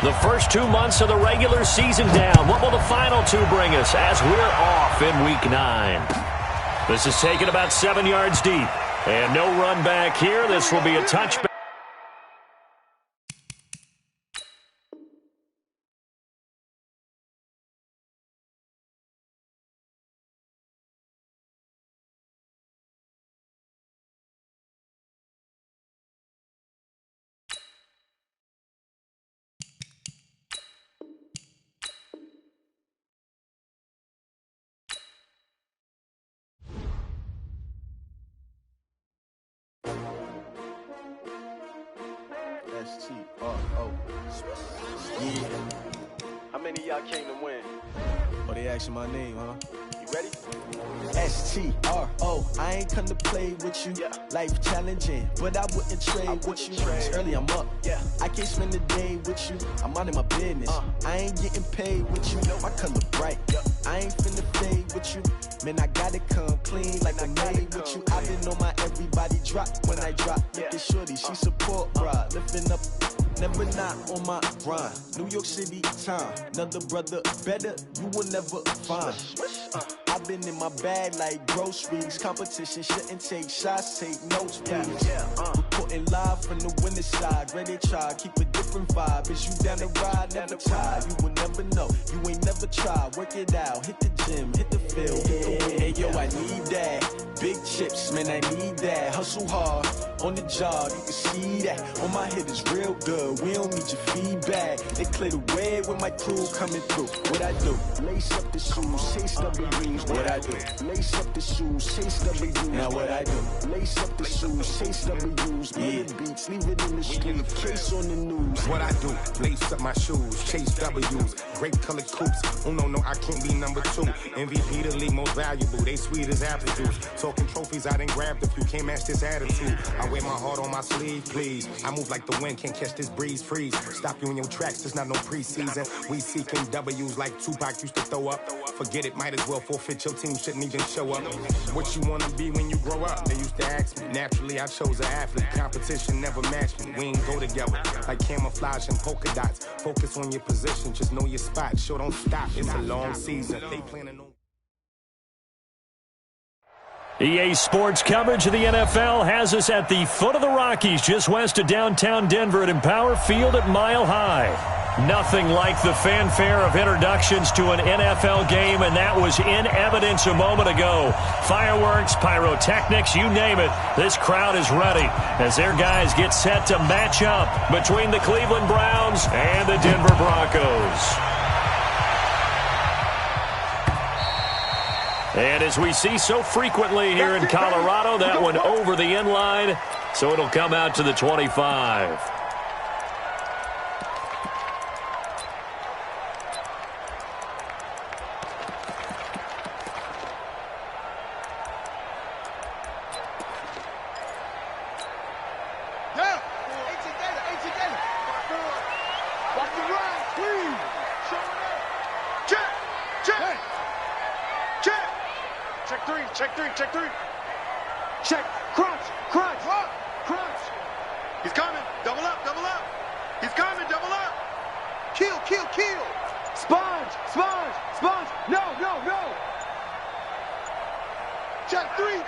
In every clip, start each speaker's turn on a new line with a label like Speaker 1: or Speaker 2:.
Speaker 1: The first 2 months of the regular season down. What will the final 2 bring us as we're off in Week 9? This is taken about 7 yards deep. And no run back here. This will be a touchback.
Speaker 2: S-T-R-O. Yeah.
Speaker 3: How many of y'all came to win?
Speaker 2: Oh, they asking my name, huh?
Speaker 3: You ready?
Speaker 2: S-T-R-O. I ain't come to play with you.
Speaker 3: Yeah.
Speaker 2: Life challenging, but I wouldn't trade with you. It's early, I'm up.
Speaker 3: Yeah.
Speaker 2: I can't spend the day with you. I'm out of my business. I ain't getting paid with you. My color bright.
Speaker 3: Yeah.
Speaker 2: I ain't finna fade with you. Man, I gotta come clean like I'm made with you. I've been on my everybody drop when I drop. Look at shorty, she support, bruh. Lifting up, never not on my grind. New York City time, another brother better, you will never find. I've been in my bag like groceries. Competition shouldn't take shots, take notes, please. Reporting live from the winning side. Ready to try, keep a different vibe. Is you down the ride, never tired. You will never know, you ain't never tried. Work it out, hit the gym, hit the field. Hey yo, I need that. Big chips, man, I need that. Hustle hard, on the job, you can see that. On my head is real good, we don't need your feedback. They clear the way with my crew coming through. What I do? Lace up the shoes, chase W's. What I do? Lace up the shoes, chase W's. Now what I do? Lace up the shoes, chase W's. Yeah. Beats, leave it in the street, case on the news.
Speaker 4: What I do? Lace up my shoes, chase W's. Grape colored coops. Oh no, I can't be number 2. MVP the league most valuable. They sweet as apple juice. Talking trophies, I didn't grab the few. Can't match this attitude. I wear my heart on my sleeve, please. I move like the wind, can't catch this breeze, freeze. Stop you in your tracks, there's not no preseason. We seeking W's like Tupac used to throw up. Forget it, might as well forfeit. Your team shouldn't even show up. What you wanna be when you grow up? They used to ask me. Naturally, I chose an athlete. Competition never matched me. We ain't go together like camouflage and polka dots. Focus on your position, just know your spot. Sure, don't stop. It's a long season. They planning on.
Speaker 1: EA Sports coverage of the NFL has us at the foot of the Rockies, just west of downtown Denver at Empower Field at Mile High. Nothing like the fanfare of introductions to an NFL game, and that was in evidence a moment ago. Fireworks, pyrotechnics, you name it. This crowd is ready as their guys get set to match up between the Cleveland Browns and the Denver Broncos. And as we see so frequently here in Colorado, that one over the end line, so it'll come out to the 25.
Speaker 3: Check three. Check. Crunch. He's coming. Double up. He's coming. Double up. Kill. Sponge. No. Check three.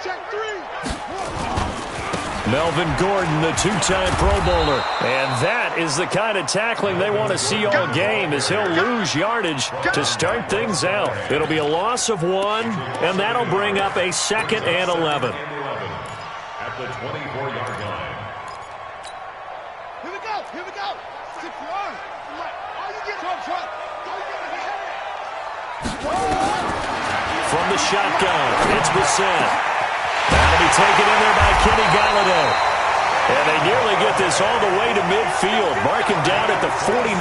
Speaker 1: Melvin Gordon, the two-time Pro Bowler. And that is the kind of tackling they want to see all game, as he'll lose yardage to start things out. It'll be a loss of 1, and that'll bring up a 2nd and 11.
Speaker 5: At the 24-yard line.
Speaker 3: Here we go. 6 yards. All you get
Speaker 1: From the shotgun, it's Brissett. That'll be taken in there by Kenny Galladay. And they nearly get this all the way to midfield. Mark him down at the 49.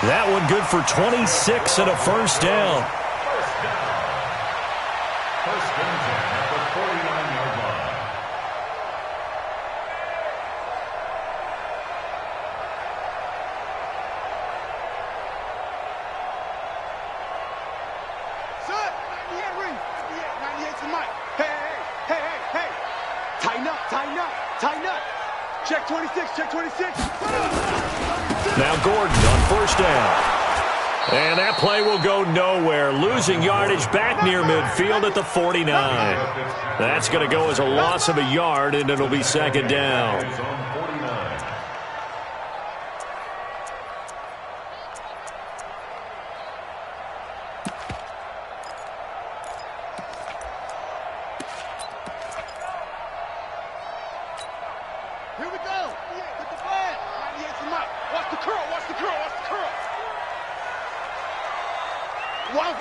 Speaker 1: That one good for 26 and a first down.
Speaker 5: First down at the 49-yard line.
Speaker 3: Son, 98 ring. 98's the mic. Hey. Tighten up. Check 26.
Speaker 1: Now Gordon on first down. And that play will go nowhere, losing yardage back near midfield at the 49. That's going to go as a loss of a yard, and it'll be second down.
Speaker 3: Here we go. Get the flag. 98's the mic. Watch the curl. Watch the curl. Watch the curl. Watch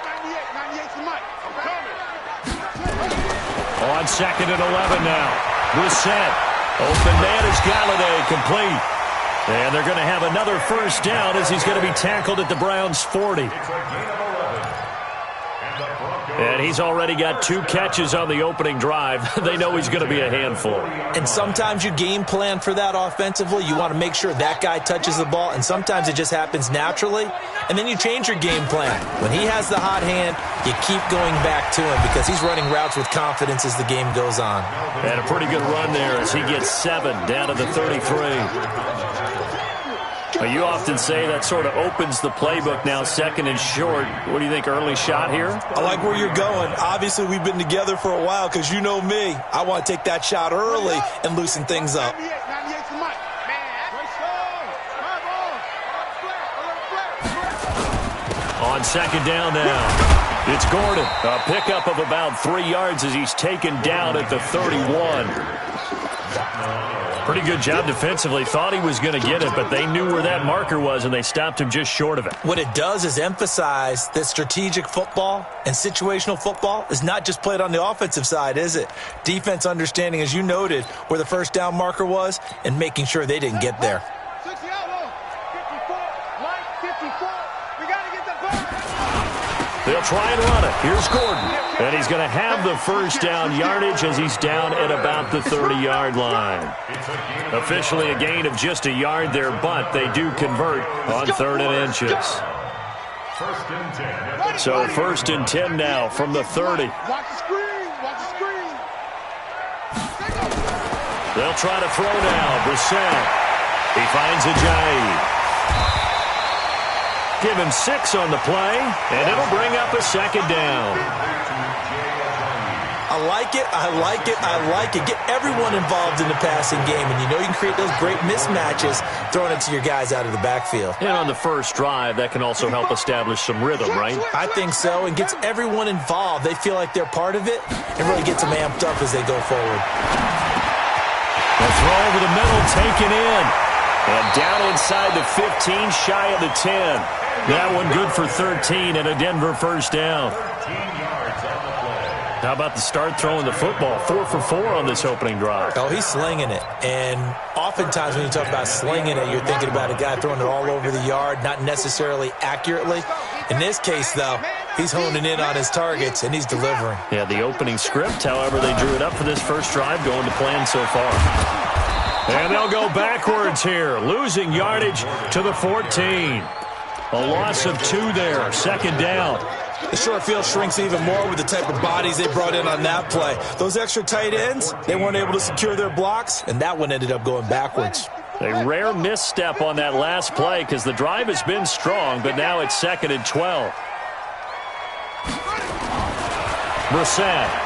Speaker 3: 98. 98's the mic. I'm coming.
Speaker 1: On second and 11 now. Brissett. Open man is Galladay, complete. And they're going to have another first down as he's going to be tackled at the Browns' 40. And he's already got 2 catches on the opening drive. They know he's going to be a handful.
Speaker 6: And sometimes you game plan for that offensively. You want to make sure that guy touches the ball, and sometimes it just happens naturally. And then you change your game plan. When he has the hot hand, you keep going back to him because he's running routes with confidence as the game goes on.
Speaker 1: And a pretty good run there as he gets 7 down to the 33. You often say that sort of opens the playbook now, second and short. What do you think, early shot here?
Speaker 6: I like where you're going. Obviously, we've been together for a while because you know me. I want to take that shot early and loosen things up.
Speaker 3: 98's the mic.
Speaker 1: On second down now, it's Gordon. A pickup of about 3 yards as he's taken down at the 31. Pretty good job defensively. Thought he was going to get it, but they knew where that marker was, and they stopped him just short of it.
Speaker 6: What it does is emphasize that strategic football and situational football is not just played on the offensive side, is it? Defense understanding, as you noted, where the first down marker was and making sure they didn't get there.
Speaker 3: 60 out, 54, Mike, 54. We got to get the ball.
Speaker 1: They'll try and run it. Here's Gordon. And he's going to have the first down yardage as he's down at about the 30-yard line. Officially a gain of just a yard there, but they do convert on 3rd and inches. So 1st and 10 now from the 30.
Speaker 3: Watch the screen. Watch the screen.
Speaker 1: They'll try to throw now. Brissett. He finds Ajayi. Give him 6 on the play, and it'll bring up a second down.
Speaker 6: I like it, I like it, I like it. Get everyone involved in the passing game, and you know you can create those great mismatches throwing it to your guys out of the backfield.
Speaker 1: And on the first drive, that can also help establish some rhythm, right?
Speaker 6: I think so, and gets everyone involved. They feel like they're part of it and really gets them amped up as they go forward.
Speaker 1: The throw over the middle taken in. And down inside the 15, shy of the 10. That one good for 13 and a Denver first down. How about the start throwing the football? 4 for 4 on this opening drive.
Speaker 6: Oh, he's slinging it. And oftentimes when you talk about slinging it, you're thinking about a guy throwing it all over the yard, not necessarily accurately. In this case, though, he's honing in on his targets, and he's delivering.
Speaker 1: Yeah, the opening script, however, they drew it up for this first drive, going to plan so far. And they'll go backwards here, losing yardage to the 14. A loss of 2 there, second down.
Speaker 6: The short field shrinks even more with the type of bodies they brought in on that play. Those extra tight ends, they weren't able to secure their blocks, and that one ended up going backwards.
Speaker 1: A rare misstep on that last play because the drive has been strong, but now it's 2nd and 12. Brissett.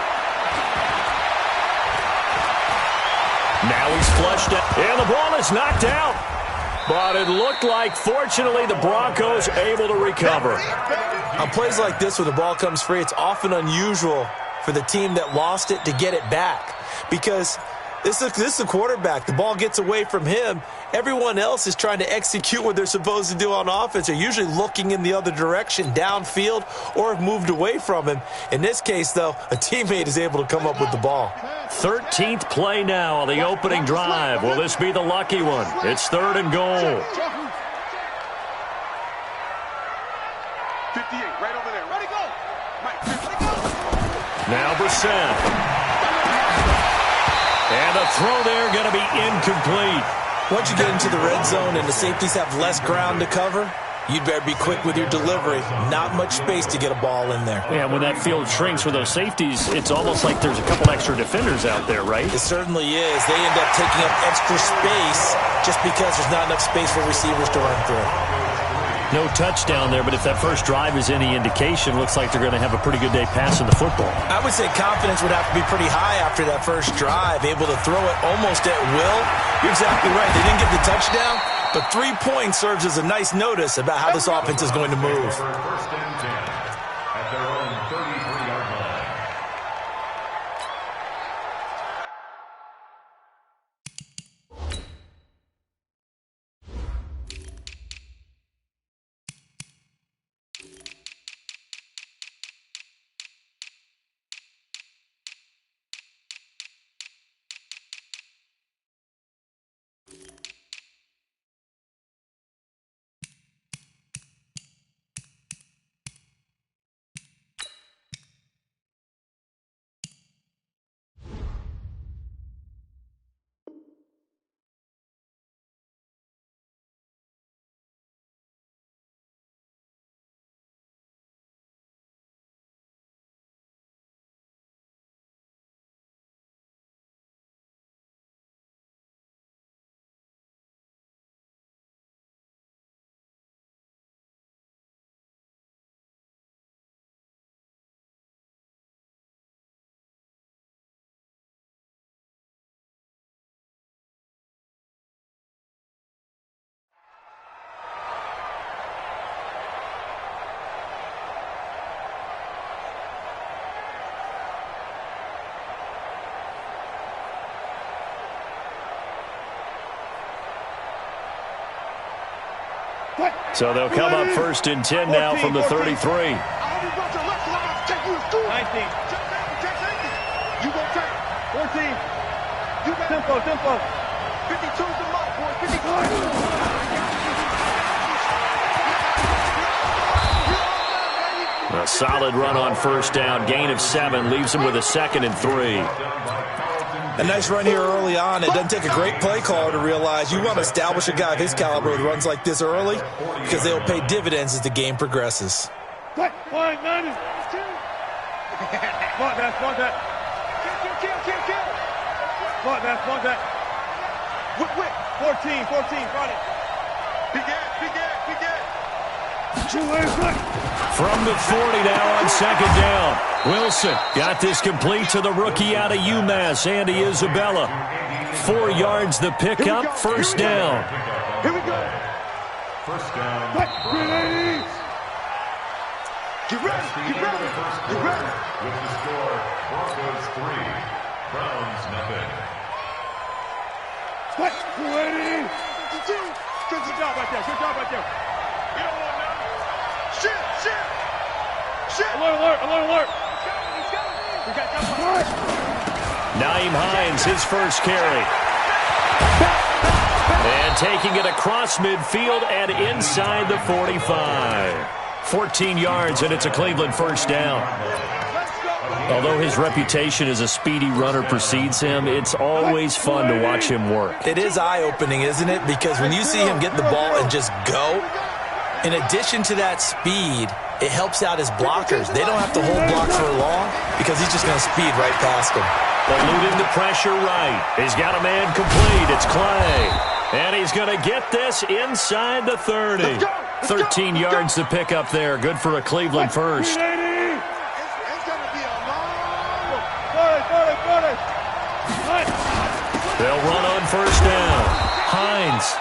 Speaker 1: Now he's flushed out, and the ball is knocked out. But it looked like, fortunately, the Broncos able to recover.
Speaker 6: On plays like this where the ball comes free, it's often unusual for the team that lost it to get it back. Because this is a quarterback. The ball gets away from him. Everyone else is trying to execute what they're supposed to do on offense. They're usually looking in the other direction, downfield, or have moved away from him. In this case, though, a teammate is able to come up with the ball.
Speaker 1: 13th play now on the opening drive. Will this be the lucky one? It's 3rd and goal.
Speaker 3: 58, right over there. Ready, go. Mike, ready, go.
Speaker 1: Now Brissett. And the throw there going to be incomplete.
Speaker 6: Once you get into the red zone and the safeties have less ground to cover, you'd better be quick with your delivery. Not much space to get a ball in there.
Speaker 1: Yeah, when that field shrinks for those safeties, it's almost like there's a couple extra defenders out there, right?
Speaker 6: It certainly is. They end up taking up extra space just because there's not enough space for receivers to run through.
Speaker 1: No touchdown there, but if that first drive is any indication, looks like they're going to have a pretty good day passing the football.
Speaker 6: I would say confidence would have to be pretty high after that first drive, able to throw it almost at will. You're exactly right. They didn't get the touchdown, but 3 points serves as a nice notice about how this offense is going to move.
Speaker 5: First and 10 at their own 33-yard line.
Speaker 1: So they'll come up first and 10 now from the 33.
Speaker 3: 19. You go take 14. You got tempo. 52's the mark, boy. 54.
Speaker 1: A solid run on first down. Gain of 7 leaves him with a 2nd and 3.
Speaker 6: A nice run here early on. It doesn't take a great play caller to realize you want to establish a guy of his caliber with runs like this early because they'll pay dividends as the game progresses.
Speaker 3: Spot that. Whip. 14, got it. Big gas.
Speaker 1: From the 40 now on 2nd down. Wilson got this complete to the rookie out of UMass, Andy Isabella. 4 yards the pickup, first down.
Speaker 3: Here we go.
Speaker 5: First down.
Speaker 3: Get ready.
Speaker 5: With the score, Broncos 3, Browns nothing.
Speaker 3: Good job right there. You don't want none. Shit. Alert.
Speaker 1: Naeem Hines, his first carry. And taking it across midfield and inside the 45. 14 yards, and it's a Cleveland first down. Although his reputation as a speedy runner precedes him, it's always fun to watch him work.
Speaker 6: It is eye-opening, isn't it? Because when you see him get the ball and just go, in addition to that speed, it helps out his blockers. They don't have to hold blocks for long because he's just going to speed right past them.
Speaker 1: Eluding the pressure right. He's got a man complete. It's Clay. And he's going to get this inside the 30. 13 yards to pick up there. Good for a Cleveland first.
Speaker 3: It's going to be a long... 40.
Speaker 1: They'll run on first down. Hines.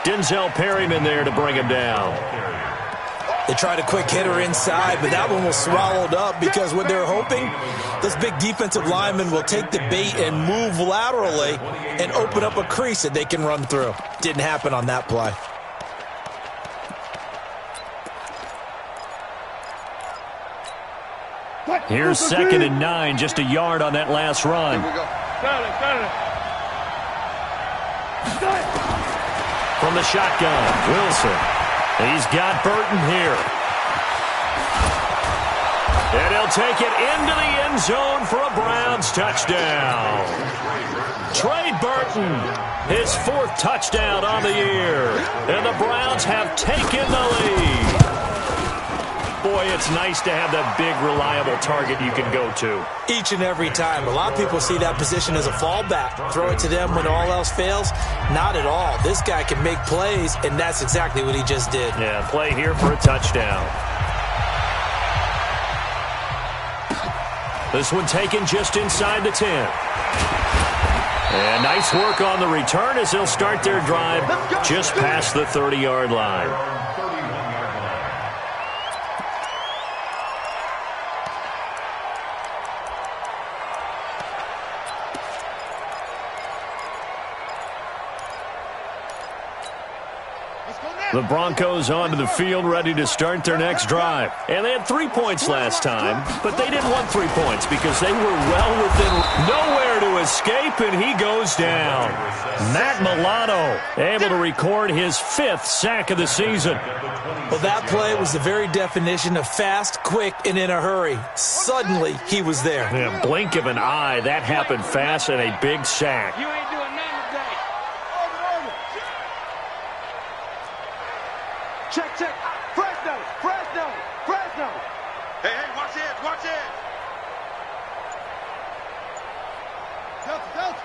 Speaker 1: Denzel Perryman there to bring him down.
Speaker 6: They tried a quick hitter inside, but that one was swallowed up because what they're hoping, this big defensive lineman will take the bait and move laterally and open up a crease that they can run through. Didn't happen on that play.
Speaker 1: Here's 2nd and 9, just a yard on that last run. From the shotgun, Wilson. He's got Burton here. And he'll take it into the end zone for a Browns touchdown. Trey Burton, his 4th touchdown on the year. And the Browns have taken the lead. Boy, it's nice to have that big, reliable target you can go to.
Speaker 6: Each and every time. A lot of people see that position as a fallback. Throw it to them when all else fails. Not at all. This guy can make plays, and that's exactly what he just did.
Speaker 1: Yeah, play here for a touchdown. This one taken just inside the 10. And nice work on the return as they'll start their drive just past the 30-yard line. The Broncos onto the field, ready to start their next drive. And they had 3 points last time, but they didn't want 3 points because they were well within nowhere to escape, and he goes down. Matt Milano able to record his 5th sack of the season.
Speaker 6: Well, that play was the very definition of fast, quick, and in a hurry. Suddenly, he was there.
Speaker 1: Yeah, blink of an eye, that happened fast and a big sack.
Speaker 3: You ain't doing nothing today. Order. Check. Fresno. Hey, watch it. Delta.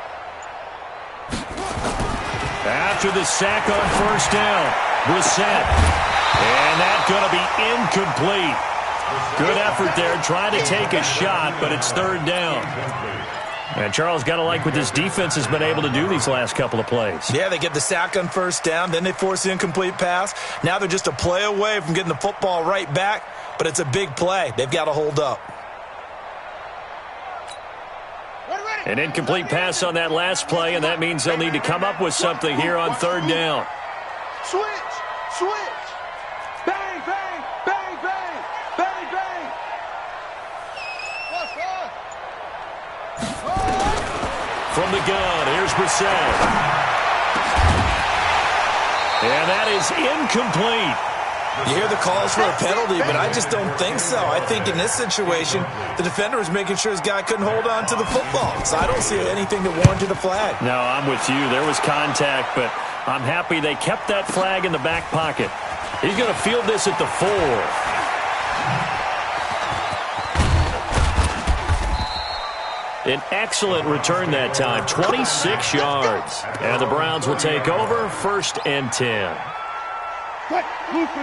Speaker 1: After the sack on first down, Brissett. And that's going to be incomplete. Good effort there, trying to take a shot, but it's third down. And Charles, got to like what this defense has been able to do these last couple of plays.
Speaker 6: Yeah, they get the sack on first down, then they force the incomplete pass. Now they're just a play away from getting the football right back, but it's a big play. They've got to hold up.
Speaker 1: An incomplete pass on that last play, and that means they'll need to come up with something here on third down.
Speaker 3: Switch. Bang.
Speaker 1: From the gun, here's Brissett. And that is incomplete.
Speaker 6: You hear the calls for a penalty, but I just don't think so. I think in this situation, the defender was making sure his guy couldn't hold on to the football. So I don't see anything that warranted a flag.
Speaker 1: No, I'm with you. There was contact, but I'm happy they kept that flag in the back pocket. He's going to field this at the 4. An excellent return that time, 26 yards. And the Browns will take over, 1st and 10.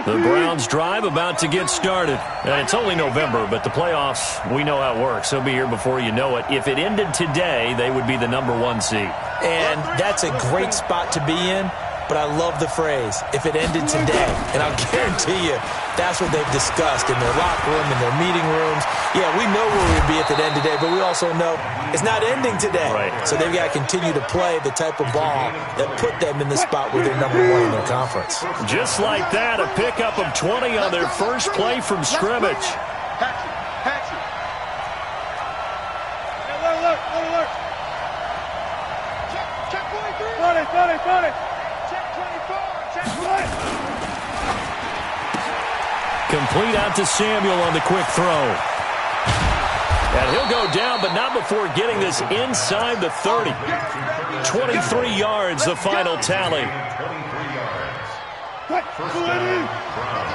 Speaker 1: The Browns drive about to get started. And it's only November, but the playoffs, we know how it works. They'll be here before you know it. If it ended today, they would be the number 1 seed.
Speaker 6: And that's a great spot to be in. But I love the phrase, if it ended today. And I'll guarantee you, that's what they've discussed in their locker room, in their meeting rooms. Yeah, we know where we'd be if it ended today, but we also know it's not ending today.
Speaker 1: Right.
Speaker 6: So they've got to continue to play the type of ball that put them in the spot where they're number 1 in their conference.
Speaker 1: Just like that, a pickup of 20 on their first play from scrimmage.
Speaker 3: Hatchet. Hey, look. Check 23. 40.
Speaker 1: Complete out to Samuel on the quick throw. And he'll go down, but not before getting this inside the 30. 23 yards, the final tally.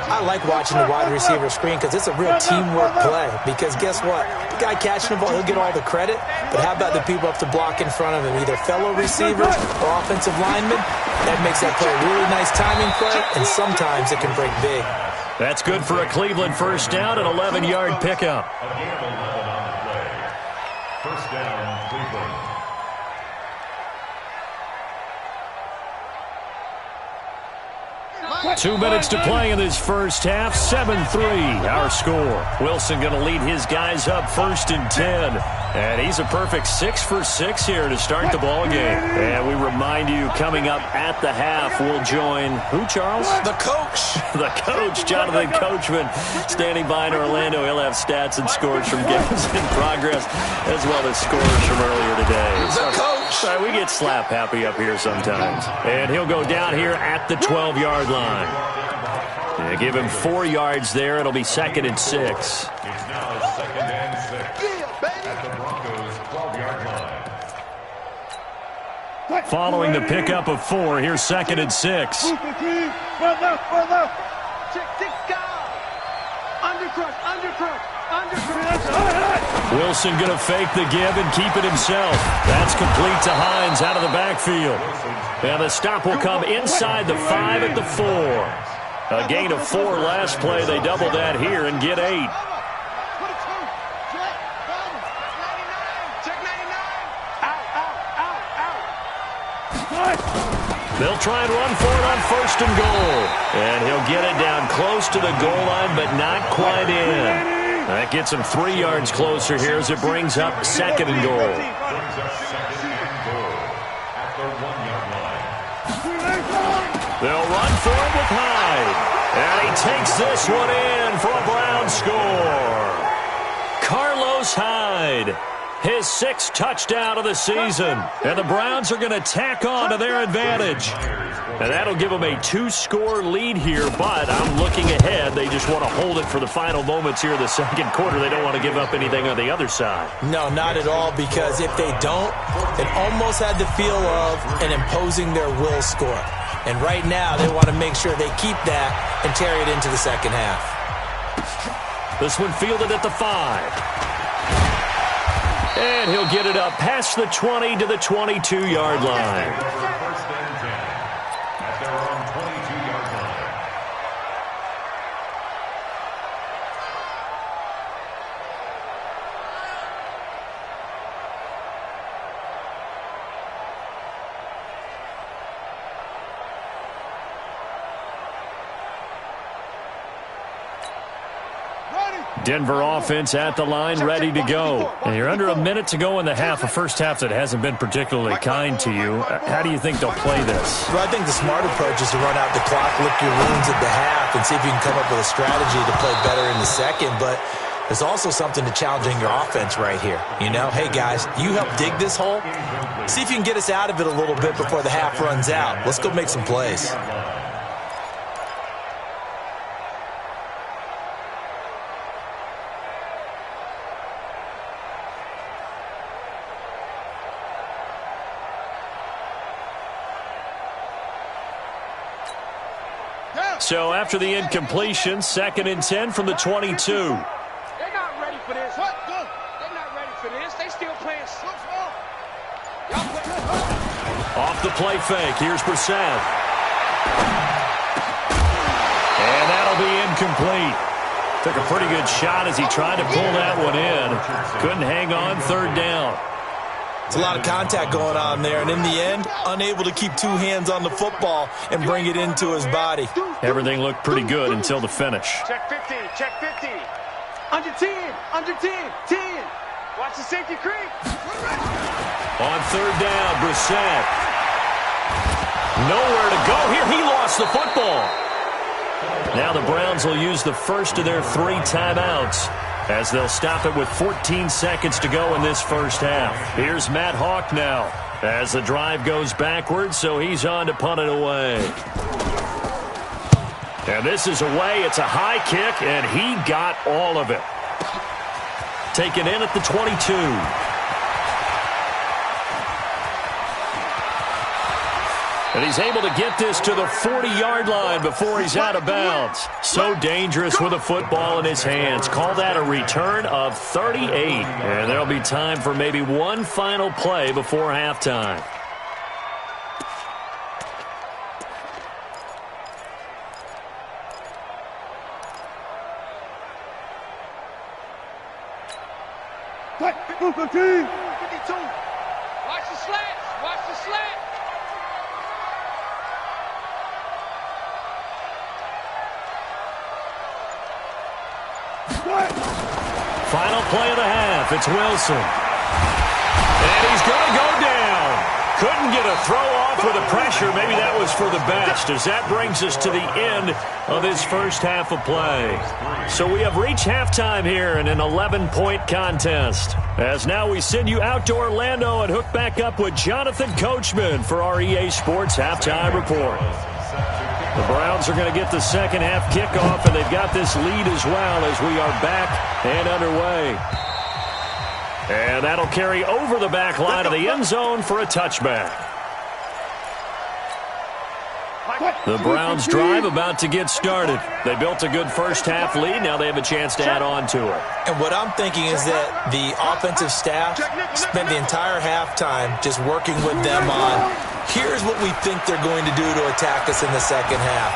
Speaker 6: I like watching the wide receiver screen because it's a real teamwork play. Because guess what? The guy catching the ball, he'll get all the credit. But how about the people up to block in front of him? Either fellow receivers or offensive linemen. That makes that play a really nice timing play, and sometimes it can break big.
Speaker 1: That's good for a Cleveland first down, an 11-yard pickup.
Speaker 5: First down, Cleveland.
Speaker 1: 2 minutes to play in this first half. 7-3, our score. Wilson going to lead his guys up 1st and 10. And he's a perfect 6 for 6 here to start the ball game. And we remind you, coming up at the half, we'll join who, Charles?
Speaker 6: The coach.
Speaker 1: The coach, Jonathan Coachman, standing by in Orlando. He'll have stats and scores from games in progress, as well as scores from earlier today.
Speaker 6: The coach.
Speaker 1: Sorry, we get slap happy up here sometimes. And he'll go down here at the 12-yard line. Yeah, give him 4 yards there. It'll be 2nd and 6.
Speaker 5: It's now 2nd and 6 at the Broncos' 12-yard line.
Speaker 1: following the pickup of 4. Here's 2nd and 6.
Speaker 3: Check 6 guard. Undercrush.
Speaker 1: Wilson going to fake the give and keep it himself. That's complete to Hines out of the backfield. And the stop will come inside the 5 at the 4. A gain of 4 last play. They double that here and get 8. They'll try and run for it on 1st and goal. And he'll get it down close to the goal line, but not quite in. That gets him 3 yards closer here as it brings up 2nd and goal. They'll run for it with Hyde. And he takes this one in for a Brown score. Carlos Hyde. His 6th touchdown of the season. And the Browns are going to tack on to their advantage. And that'll give them a 2-score lead here, but I'm looking ahead. They just want to hold it for the final moments here in the 2nd quarter. They don't want to give up anything on the other side.
Speaker 6: No, not at all, because if they don't, it almost had the feel of an imposing their will score. And right now, they want to make sure they keep that and carry it into the 2nd half.
Speaker 1: This one fielded at the 5. And he'll get it up past the 20 to the 22-yard line.
Speaker 5: First and 10 at their own 22-yard line.
Speaker 1: Denver offense at the line, ready to go. And you're under a minute to go in the half, a first half that hasn't been particularly kind to you. How do you think they'll play this?
Speaker 6: Well, I think the smart approach is to run out the clock, lick your wounds at the half, and see if you can come up with a strategy to play better in the 2nd. But there's also something to challenging your offense right here. You know, hey, guys, you help dig this hole. See if you can get us out of it a little bit before the half runs out. Let's go make some plays.
Speaker 1: So after the incompletion, 2nd and 10 from the 22.
Speaker 3: They're not ready for this. What? They're not ready for this. They still playing small.
Speaker 1: Off the play fake. Here's Brissett. And that'll be incomplete. Took a pretty good shot as he tried to pull that one in. Couldn't hang on, 3rd down.
Speaker 6: It's a lot of contact going on there, and in the end, unable to keep 2 hands on the football and bring it into his body.
Speaker 1: Everything looked pretty good until the finish.
Speaker 3: Check 50. Under 10. 10. Watch the safety creep.
Speaker 1: On 3rd down, Brissett. Nowhere to go here. He lost the football. Now the Browns will use the first of their 3 timeouts, as they'll stop it with 14 seconds to go in this first half. Here's Matt Hawk now as the drive goes backwards, so he's on to punt it away. And this is away. It's a high kick, and he got all of it. Taken in at the 22. And he's able to get this to the 40-yard line before he's out of bounds. So dangerous with a football in his hands. Call that a return of 38. And there'll be time for maybe one final play before halftime.
Speaker 3: Move 15. 52. Watch the slats. Watch the slats.
Speaker 1: Final play of the half. It's Wilson. And he's going to go down. Couldn't get a throw off with the pressure. Maybe that was for the best, as that brings us to the end of this first half of play. So we have reached halftime here in an 11-point contest. As now we send you out to Orlando and hook back up with Jonathan Coachman for our EA Sports Halftime Report. The Browns are going to get the second half kickoff, and they've got this lead as well as we are back and underway. And that'll carry over the back line of the end zone for a touchback. The Browns drive about to get started. They built a good first-half lead. Now they have a chance to add on to it.
Speaker 6: And what I'm thinking is that the offensive staff spent the entire halftime just working with them on, here's what we think they're going to do to attack us in the second half.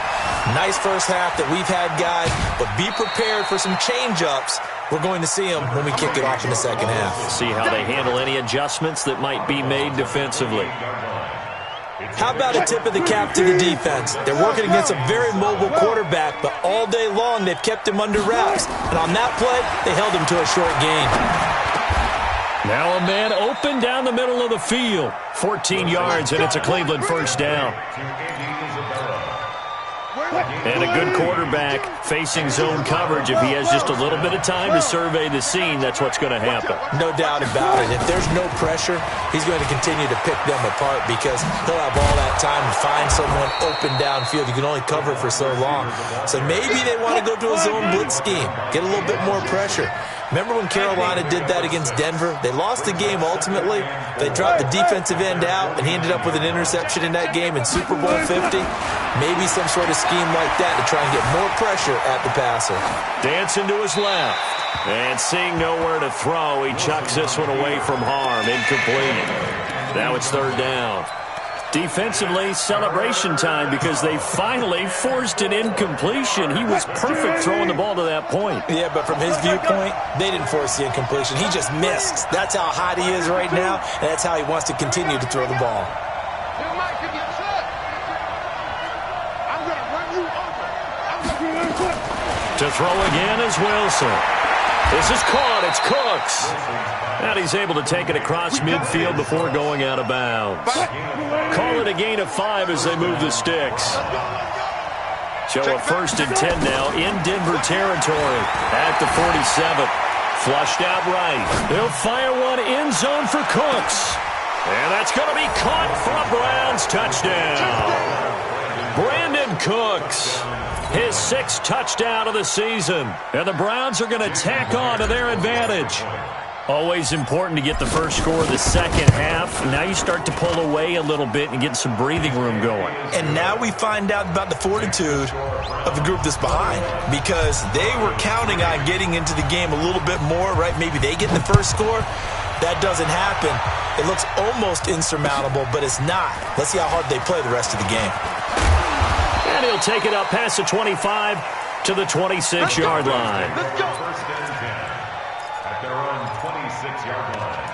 Speaker 6: Nice first half that we've had, guys, but be prepared for some change-ups. We're going to see them when we kick it off in the second half.
Speaker 1: See how they handle any adjustments that might be made defensively.
Speaker 6: How about a tip of the cap to the defense? They're working against a very mobile quarterback, but all day long they've kept him under wraps. And on that play, they held him to a short gain.
Speaker 1: Now a man open down the middle of the field. 14 yards, and it's a Cleveland first down. And a good quarterback facing zone coverage. If he has just a little bit of time to survey the scene, that's what's going to happen.
Speaker 6: No doubt about it. If there's no pressure, he's going to continue to pick them apart because he'll have all that time to find someone open downfield. You can only cover for so long. So maybe they want to go to a zone blitz scheme, get a little bit more pressure. Remember when Carolina did that against Denver? They lost the game ultimately. They dropped the defensive end out, and he ended up with an interception in that game in Super Bowl 50. Maybe some sort of scheme like that to try and get more pressure at the passer.
Speaker 1: Dancing to his left. And seeing nowhere to throw, he chucks this one away from harm. Incomplete. Now it's third down. Defensively, celebration time because they finally forced an incompletion. He was perfect throwing the ball to that point.
Speaker 6: Yeah, but from his viewpoint, they didn't force the incompletion. He just missed. That's how hot he is right now, and that's how he wants to continue to throw the ball.
Speaker 1: To throw again is Wilson. This is caught. It's Cooks. And he's able to take it across midfield before going out of bounds. Call it a gain of 5 as they move the sticks. So a 1st and 10 now in Denver territory at the 47. Flushed out right. They'll fire one end zone for Cooks. And that's going to be caught for a Browns touchdown. Brandon Cooks. His 6th touchdown of the season. And the Browns are going to tack on to their advantage. Always important to get the first score of the second half. Now you start to pull away a little bit and get some breathing room going.
Speaker 6: And now we find out about the fortitude of the group that's behind because they were counting on getting into the game a little bit more, right? Maybe they get the first score. That doesn't happen. It looks almost insurmountable, but it's not. Let's see how hard they play the rest of the game.
Speaker 1: And he'll take it up past the 25 to the 26-yard line.
Speaker 5: Let's go. First and 10 at their own 26-yard line.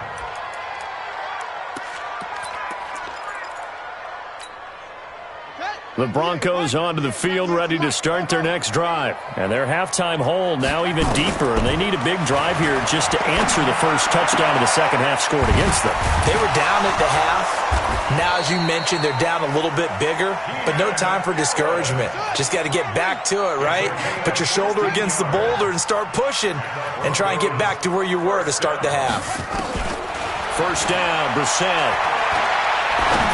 Speaker 1: The Broncos onto the field ready to start their next drive. And their halftime hole now even deeper. And they need a big drive here just to answer the first touchdown of the second half scored against them.
Speaker 6: They were down at the half. Now, as you mentioned, they're down a little bit bigger, but no time for discouragement. Just got to get back to it, right? Put your shoulder against the boulder and start pushing and try and get back to where you were to start the half.
Speaker 1: First down, Brissett.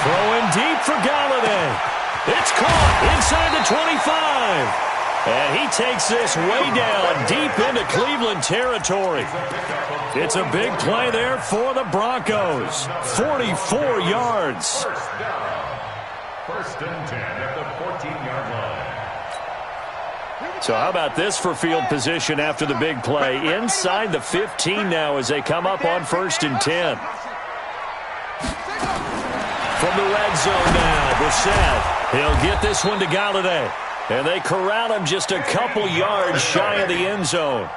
Speaker 1: Throwing deep for Galladay. It's caught inside the 25. And he takes this way down deep into Cleveland territory. It's a big play there for the Broncos. 44 yards.
Speaker 5: First and 10 at the 14-yard line.
Speaker 1: So how about this for field position after the big play? Inside the 15 now as they come up on 1st and 10. From the red zone now, Brissett. He'll get this one to Galladay. And they corral him just a couple yards shy of the end zone.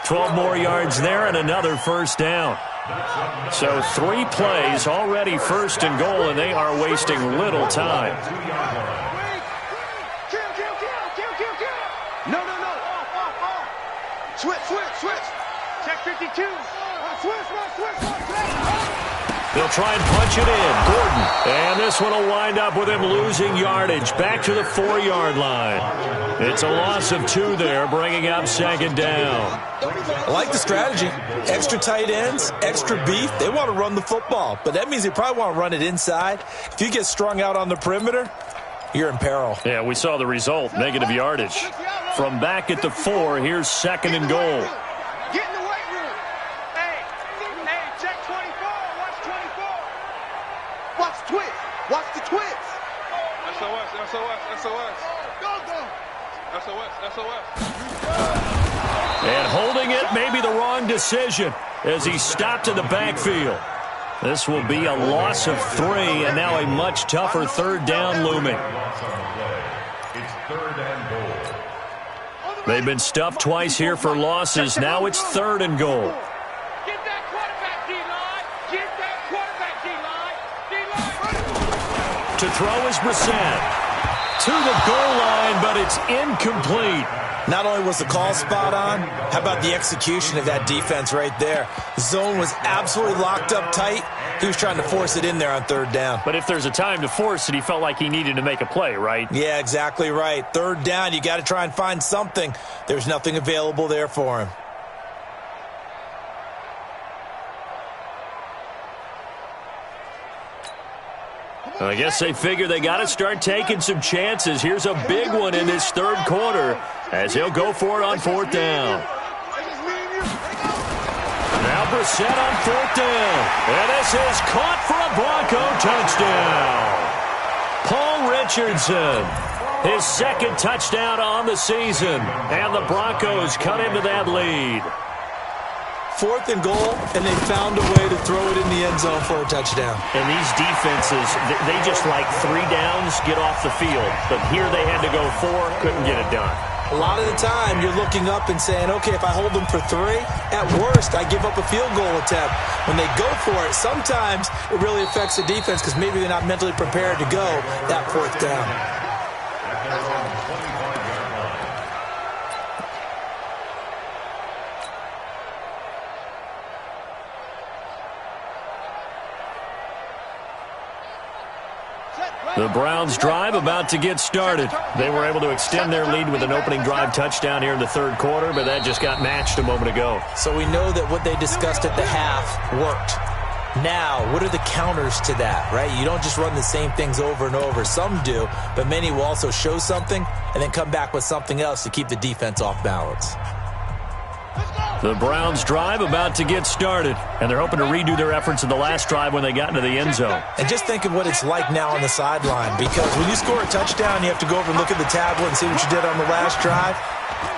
Speaker 1: 12 more yards there and another first down. So 3 plays already 1st and goal, and they are wasting little time.
Speaker 3: No. Switch. Check 52. Switch.
Speaker 1: They'll try and punch it in. Gordon. And this one will wind up with him losing yardage back to the 4-yard line. It's a loss of 2 there, bringing up 2nd down.
Speaker 6: I like the strategy. Extra tight ends, extra beef. They want to run the football, but that means they probably want to run it inside. If you get strung out on the perimeter, you're in peril.
Speaker 1: Yeah, we saw the result, negative yardage. From back at the 4, here's 2nd and goal.
Speaker 3: Get in the weight room. Hey, check 24. Watch 24. Watch twist. Watch the twist. SOS.
Speaker 1: And holding it may be the wrong decision as he stopped in the backfield. This will be a loss of 3, and now a much tougher third down looming.
Speaker 5: It's 3rd and goal.
Speaker 1: They've been stuffed twice here for losses. Now it's 3rd and goal.
Speaker 3: Get that quarterback, D-line. Get that quarterback, D-line. D-line.
Speaker 1: To throw is Brissett. To the goal line, but it's incomplete.
Speaker 6: Not only was the call spot on, how about the execution of that defense right there? The zone was absolutely locked up tight. He was trying to force it in there on 3rd down.
Speaker 1: But if there's a time to force it, he felt like he needed to make a play, right?
Speaker 6: Yeah, exactly right. 3rd down, you got to try and find something. There's nothing available there for him.
Speaker 1: I guess they figure they got to start taking some chances. Here's a big one in this 3rd quarter as he'll go for it on 4th down. Now Brissett on 4th down. And this is caught for a Bronco touchdown. Paul Richardson, his 2nd touchdown on the season. And the Broncos cut into that lead.
Speaker 6: 4th and goal, and they found a way to throw it in the end zone for a touchdown.
Speaker 1: And these defenses, they just like 3 downs, get off the field. But here they had to go 4, couldn't get it done.
Speaker 6: A lot of the time, you're looking up and saying, okay, if I hold them for 3, at worst, I give up a field goal attempt. When they go for it, sometimes it really affects the defense because maybe they're not mentally prepared to go that 4th down.
Speaker 1: The Browns' drive about to get started. They were able to extend their lead with an opening drive touchdown here in the 3rd quarter, but that just got matched a moment ago.
Speaker 6: So we know that what they discussed at the half worked. Now, what are the counters to that, right? You don't just run the same things over and over. Some do, but many will also show something and then come back with something else to keep the defense off balance.
Speaker 1: The Browns' drive about to get started, and they're hoping to redo their efforts in the last drive when they got into the end zone.
Speaker 6: And just think of what it's like now on the sideline, because when you score a touchdown, you have to go over and look at the tablet and see what you did on the last drive.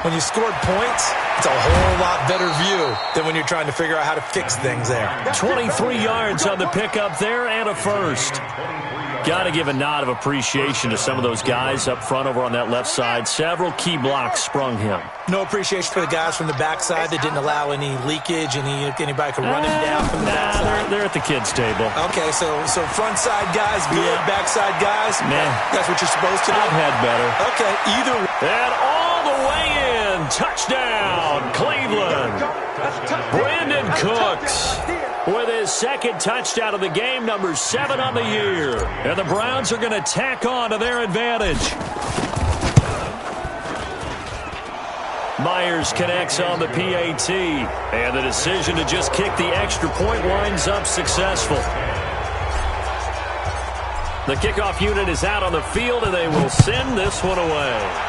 Speaker 6: When you scored points, it's a whole lot better view than when you're trying to figure out how to fix things there.
Speaker 1: 23 yards on the pickup there and a first. Got to give a nod of appreciation to some of those guys up front over on that left side. Several key blocks sprung him.
Speaker 6: No appreciation for the guys from the backside that didn't allow any leakage, anybody could run him down from the backside.
Speaker 1: They're at the kids' table.
Speaker 6: Okay, so front side guys good, backside guys, that's what you're supposed to do?
Speaker 1: I've had better.
Speaker 6: Okay, either way.
Speaker 1: And all the way in. Touchdown, Cleveland. Brandon Cooks with his 2nd touchdown of the game, number 7 on the year. And the Browns are going to tack on to their advantage. Myers connects on the PAT, and the decision to just kick the extra point winds up successful. The kickoff unit is out on the field, and they will send this one away.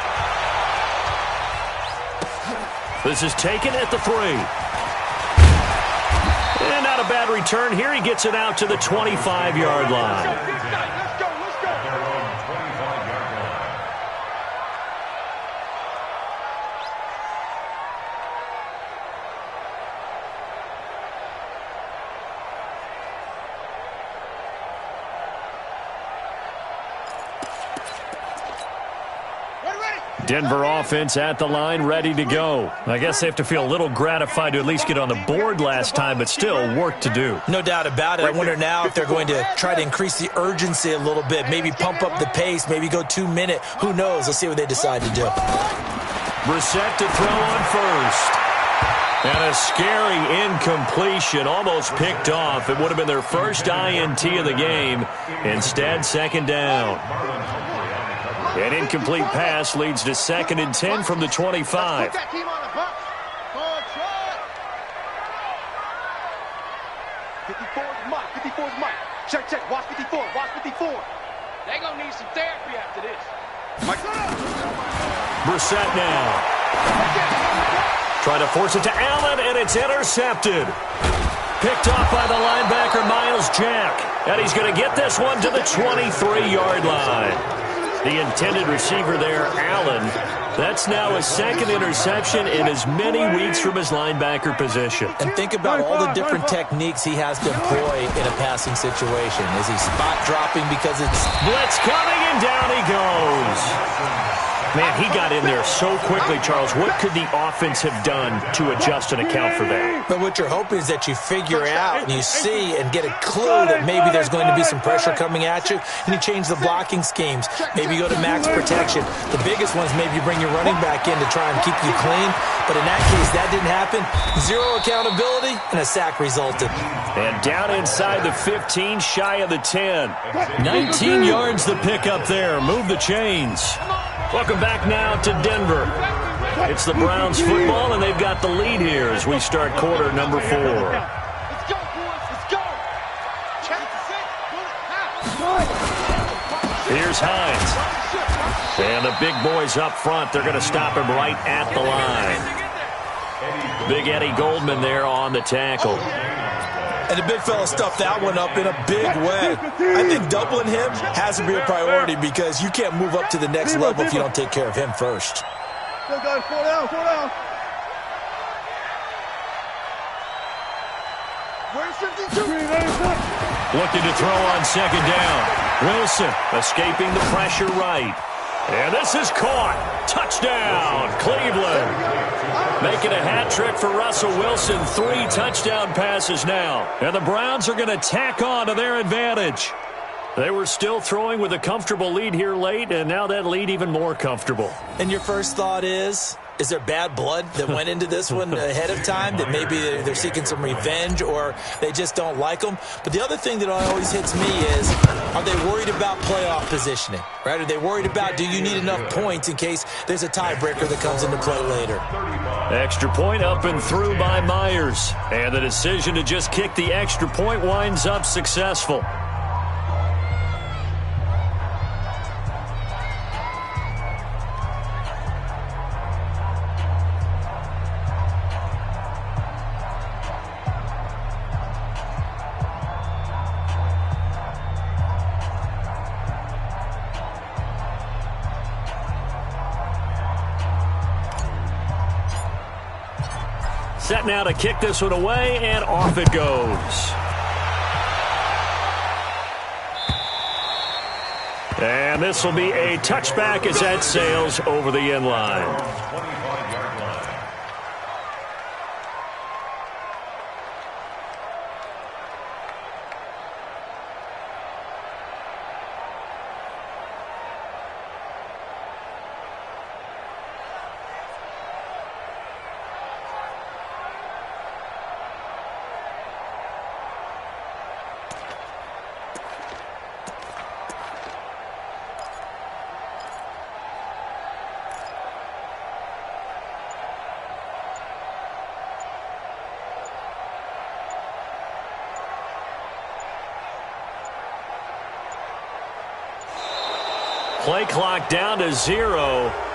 Speaker 1: This is taken at the 3. And not a bad return here. He gets it out to the 25-yard line. Denver offense at the line, ready to go. I guess they have to feel a little gratified to at least get on the board last time, but still work to do.
Speaker 6: No doubt about it. I wonder now if they're going to try to increase the urgency a little bit, maybe pump up the pace, maybe go 2-minute. Who knows? Let's see what they decide to do.
Speaker 1: Brissett to throw on first. And a scary incompletion, almost picked off. It would have been their first INT of the game. Instead, 2nd down. An incomplete pass leads to 2nd and 10 from the 25.
Speaker 3: 54 is Mike. Check. Watch 54. They're going to need some therapy after this.
Speaker 1: Brissett now. Trying to force it to Allen, and it's intercepted. Picked off by the linebacker, Miles Jack. And he's going to get this one to the 23-yard line. The intended receiver there, Allen. That's now his second interception in as many weeks from his linebacker position.
Speaker 6: And think about all the different techniques he has to employ in a passing situation. Is he spot dropping because it's...
Speaker 1: Blitz coming, and down he goes. Man, he got in there so quickly, Charles. What could the offense have done to adjust and account for that?
Speaker 6: But what you're hoping is that you figure out and you see and get a clue that maybe there's going to be some pressure coming at you, and you change the blocking schemes. Maybe you go to max protection. The biggest one is maybe you bring your running back in to try and keep you clean. But in that case, that didn't happen. Zero accountability, and a sack resulted.
Speaker 1: And down inside the 15, shy of the 10. 19 yards the pickup there. Move the chains. Welcome back now to Denver. It's the Browns football, and they've got the lead here as we start quarter number 4.
Speaker 3: Let's go, boys. Let's go. Check the set.
Speaker 1: Here's Hines. And the big boys up front, they're going to stop him right at the line. Big Eddie Goldman there on the tackle.
Speaker 6: And the big fella stuffed that one up in a big way. I think doubling him has to be a priority because you can't move up to the next level if you don't take care of him first.
Speaker 3: Go, guys. 4 down. 4 down. Where's 52?
Speaker 1: Looking to throw on second down. Wilson escaping the pressure right. And this is caught. Touchdown, Cleveland. Making a hat trick for Russell Wilson. 3 touchdown passes now. And the Browns are going to tack on to their advantage. They were still throwing with a comfortable lead here late, and now that lead even more comfortable.
Speaker 6: And your first thought is there bad blood that went into this one ahead of time, that maybe they're seeking some revenge or they just don't like them? But the other thing that always hits me is, are they worried about playoff positioning? Right? Are they worried about, do you need enough points in case there's a tiebreaker that comes into play later?
Speaker 1: Extra point up and through by Myers. And the decision to just kick the extra point winds up successful. Set now to kick this one away, and off it goes. And this will be a touchback as that sails over the end line.
Speaker 5: 25-yard line.
Speaker 1: Play clock down to 0,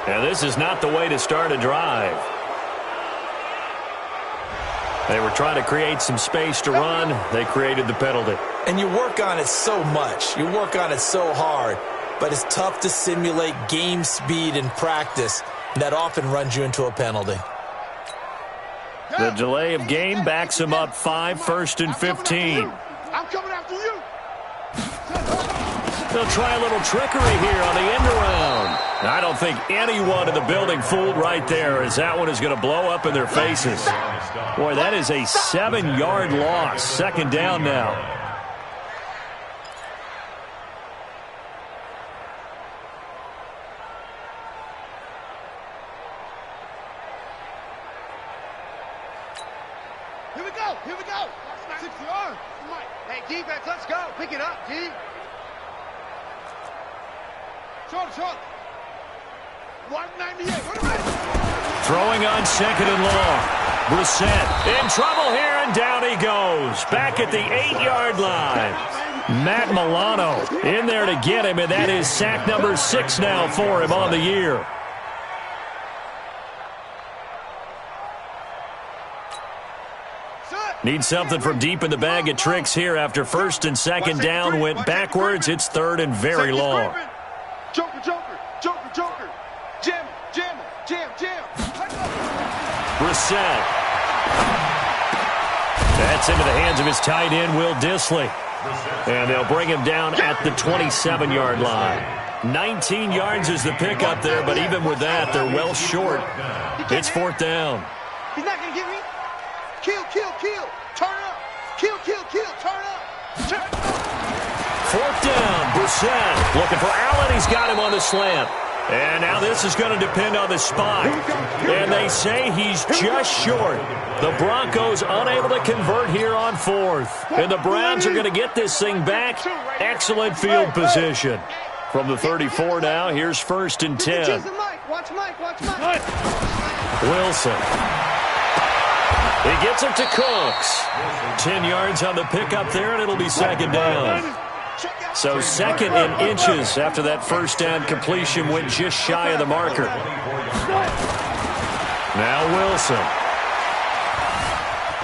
Speaker 1: and this is not the way to start a drive. They were trying to create some space to run. They created the penalty.
Speaker 6: And you work on it so much. You work on it so hard. But it's tough to simulate game speed in practice. That often runs you into a penalty.
Speaker 1: The delay of game backs him up 5, 1st and 15.
Speaker 3: I'm coming after you.
Speaker 1: They'll try a little trickery here on the end around. I don't think anyone in the building fooled right there, as that one is going to blow up in their faces. Boy, that is a 7-yard loss. Second down now.
Speaker 3: Here we go. Here we go. 6 yards. Hey, defense, let's go. Pick it up, D. Short. 198.
Speaker 1: Throwing on second and long. Brissett in trouble here, and down he goes. Back at the 8-yard line. Matt Milano in there to get him, and that is sack number 6 now for him on the year. Need something from deep in the bag of tricks here after 1st and 2nd down went backwards. It's 3rd and very long.
Speaker 3: Joker, Joker, Joker, Joker. Jam, jam, jam, jam.
Speaker 1: Brissett. That's into the hands of his tight end, Will Dissly. And they'll bring him down at the 27-yard line. 19 yards is the pickup there, but even with that, they're well short. It's 4th down.
Speaker 3: He's not going to get me. Kill, kill, kill. Turn up. Kill, kill, kill. Turn up. Turn up.
Speaker 1: 4th down. Brissett looking for Allen. He's got him on the slant. And now this is going to depend on the spot. And they say he's just short. The Broncos unable to convert here on 4th. And the Browns are going to get this thing back. Excellent field position. From the 34 now, here's 1st and 10.
Speaker 3: Watch Mike, watch Mike.
Speaker 1: Wilson. He gets it to Cooks. 10 yards on the pickup there, and it'll be 2nd down. So 2nd and inches after that 1st down completion went just shy of the marker. Now Wilson.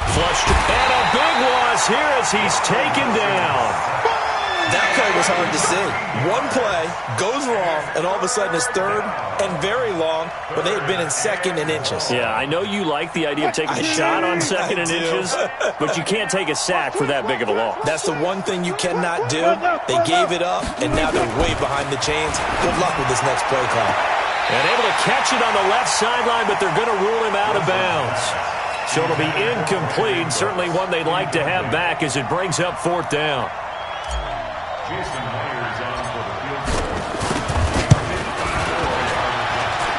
Speaker 1: Flushed, and a big loss here as he's taken down.
Speaker 6: That play was hard to see. One play goes wrong, and all of a sudden it's 3rd and very long when they had been in 2nd and inches.
Speaker 1: Yeah, I know you like the idea of taking a shot on 2nd and inches, but you can't take a sack for that big of a loss.
Speaker 6: That's the one thing you cannot do. They gave it up, and now they're way behind the chains. Good luck with this next play call.
Speaker 1: And able to catch it on the left sideline, but they're going to rule him out of bounds. So it'll be incomplete, certainly one they'd like to have back as it brings up 4th down.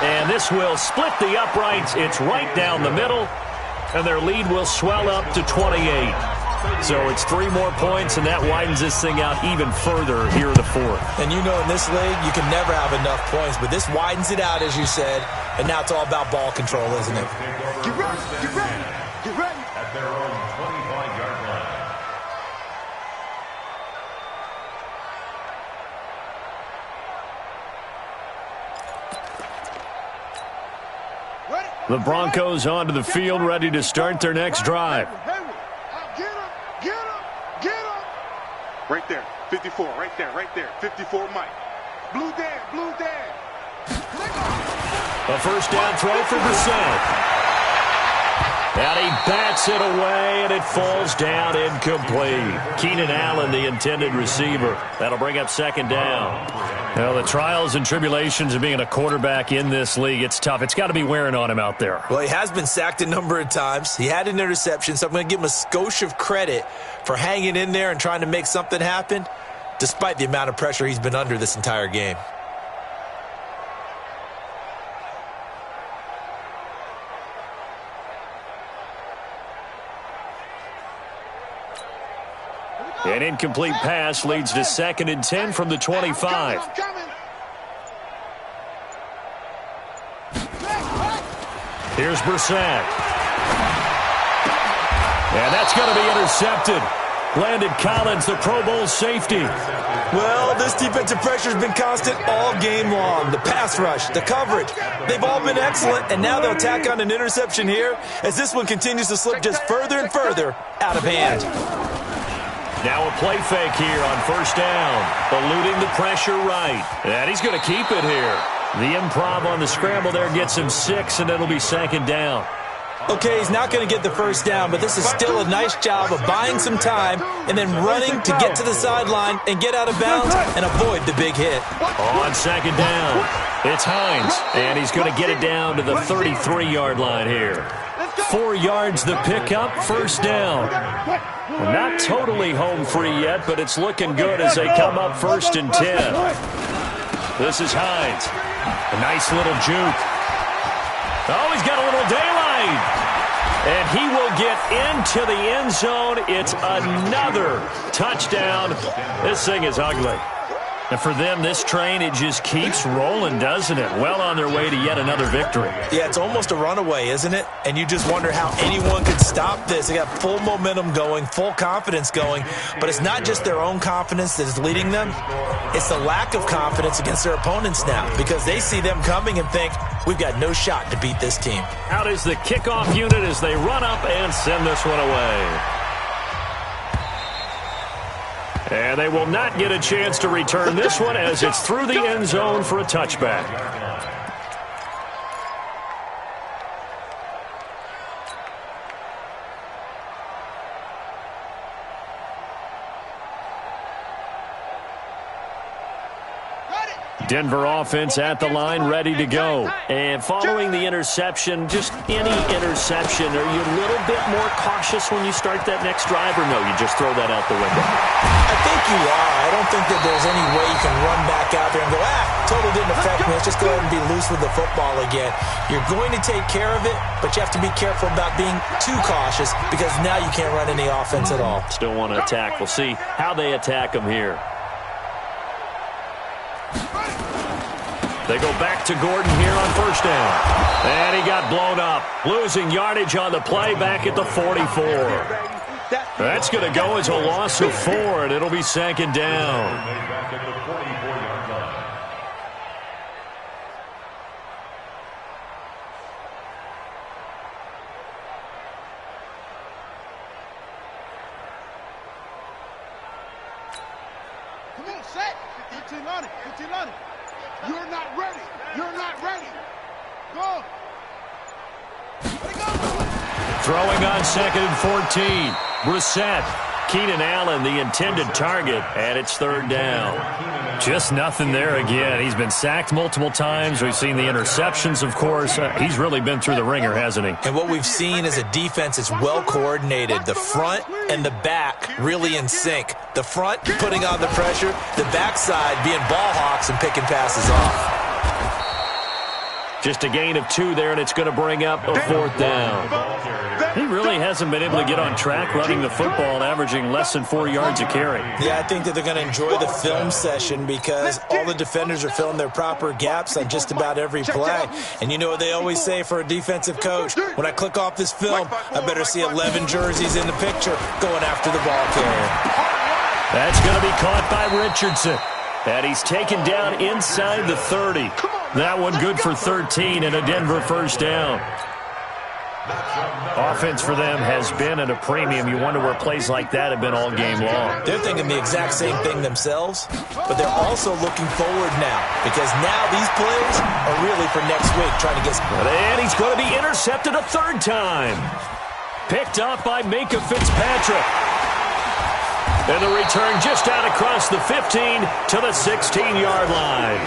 Speaker 1: And this will split the uprights. It's right down the middle, and their lead will swell up to 28. So it's 3 more points, and that widens this thing out even further here in the 4th.
Speaker 6: And you know in this league, you can never have enough points, but this widens it out, as you said, and now it's all about ball control, isn't it?
Speaker 3: Get ready, get ready, get ready.
Speaker 5: At their own 25-yard line.
Speaker 1: The Broncos onto the field, ready to start their next drive.
Speaker 3: Get him, get him, get him. Right there, 54, right there, 54 Mike. Blue Dan, blue Dan.
Speaker 1: A 1st down throw for Brissett. And he bats it away, and it falls down incomplete. Keenan Allen, the intended receiver. That'll bring up 2nd down. Well, the trials and tribulations of being a quarterback in this league, it's tough. It's got to be wearing on him out there.
Speaker 6: Well, he has been sacked a number of times. He had an interception, so I'm going to give him a skosh of credit for hanging in there and trying to make something happen, despite the amount of pressure he's been under this entire game.
Speaker 1: An incomplete pass leads to 2nd and 10 from the 25. Here's Brissett. And that's going to be intercepted. Landon Collins, the Pro Bowl safety.
Speaker 6: Well, this defensive pressure has been constant all game long. The pass rush, the coverage, they've all been excellent, and now they'll tack on an interception here as this one continues to slip just further and further out of hand.
Speaker 1: Now a play fake here on 1st down. Eluding the pressure right. And he's going to keep it here. The improv on the scramble there gets him 6, and it'll be 2nd down.
Speaker 6: Okay, he's not going to get the 1st down, but this is still a nice job of buying some time and then running to get to the sideline and get out of bounds and avoid the big hit.
Speaker 1: On 2nd down, it's Hines, and he's going to get it down to the 33-yard line here. 4 yards the pickup, 1st down. Well, not totally home free yet, but it's looking good as they come up 1st and 10. This is Hines. A nice little juke. Oh, he's got a little daylight. And he will get into the end zone. It's another touchdown. This thing is ugly. And for them, this train, it just keeps rolling, doesn't it? Well on their way to yet another victory.
Speaker 6: Yeah, it's almost a runaway, isn't it? And you just wonder how anyone could stop this. They got full momentum going, full confidence going. But it's not just their own confidence that is leading them. It's the lack of confidence against their opponents now because they see them coming and think, we've got no shot to beat this team.
Speaker 1: Out is the kickoff unit as they run up and send this one away. And they will not get a chance to return this one as it's through the end zone for a touchback. Denver offense at the line, ready to go. And following the interception, just any interception, are you a little bit more cautious when you start that next drive, or no, you just throw that out the window?
Speaker 6: I think you are. I don't think that there's any way you can run back out there and go, totally didn't affect me. Let's just go ahead and be loose with the football again. You're going to take care of it, but you have to be careful about being too cautious because now you can't run any offense at all.
Speaker 1: Still want to attack. We'll see how they attack them here. They go back to Gordon here on first down. And he got blown up. Losing yardage on the play back at the 44. That's going to go as a loss of 4, and it'll be second down.
Speaker 5: Back at the 44-yard line.
Speaker 3: Come on, set. 15 on it. 15 on it. You're not ready. You're not ready. Go. Let it go.
Speaker 1: Throwing on second and 14. Brissett. Keenan Allen, the intended target, and it's third down. Just nothing there again. He's been sacked multiple times. We've seen the interceptions, of course. He's really been through the ringer, hasn't he?
Speaker 6: And what we've seen is a defense that's well coordinated. The front and the back really in sync. The front putting on the pressure, the backside being ball hawks and picking passes off.
Speaker 1: Just a gain of 2 there, and it's going to bring up a fourth down. He really hasn't been able to get on track running the football, averaging less than 4 yards a carry.
Speaker 6: Yeah, I think that they're going to enjoy the film session because all the defenders are filling their proper gaps on just about every play. And you know what they always say for a defensive coach? When I click off this film, I better see 11 jerseys in the picture going after the ball carrier.
Speaker 1: That's going to be caught by Richardson. And he's taken down inside the 30. That one good for 13 and a Denver first down. Offense for them has been at a premium. You wonder where plays like that have been all game long.
Speaker 6: They're thinking the exact same thing themselves, but they're also looking forward now because now these plays are really for next week, trying to get...
Speaker 1: And he's going to be intercepted a third time. Picked up by Minka Fitzpatrick. And the return just out across the 15 to the 16-yard line.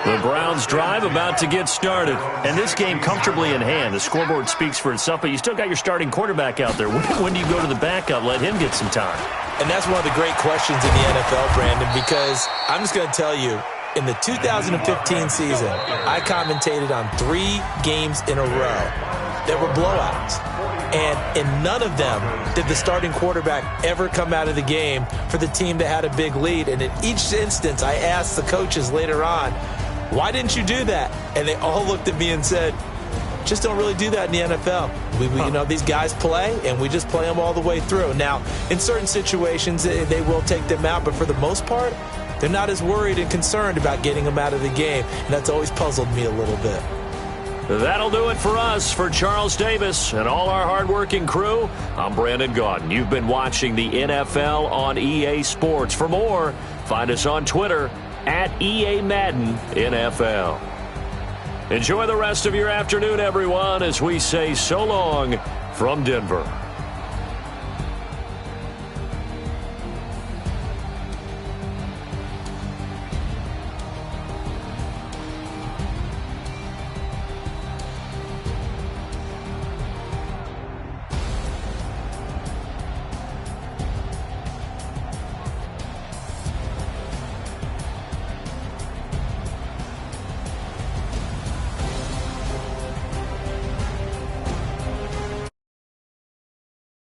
Speaker 1: The Browns drive about to get started. And this game comfortably in hand. The scoreboard speaks for itself, but you still got your starting quarterback out there. When do you go to the backup? Let him get some time.
Speaker 6: And that's one of the great questions in the NFL, Brandon, because I'm just going to tell you, in the 2015 season, I commentated on 3 games in a row. There were blowouts. And in none of them did the starting quarterback ever come out of the game for the team that had a big lead. And in each instance, I asked the coaches later on, why didn't you do that? And they all looked at me and said, just don't really do that in the NFL. You know, these guys play, and we just play them all the way through. Now, in certain situations, they will take them out, but for the most part, they're not as worried and concerned about getting them out of the game. And that's always puzzled me a little bit.
Speaker 1: That'll do it for us. For Charles Davis and all our hardworking crew, I'm Brandon Gaudin. You've been watching the NFL on EA Sports. For more, find us on Twitter at EA Madden NFL. Enjoy the rest of your afternoon, everyone, as we say so long from Denver.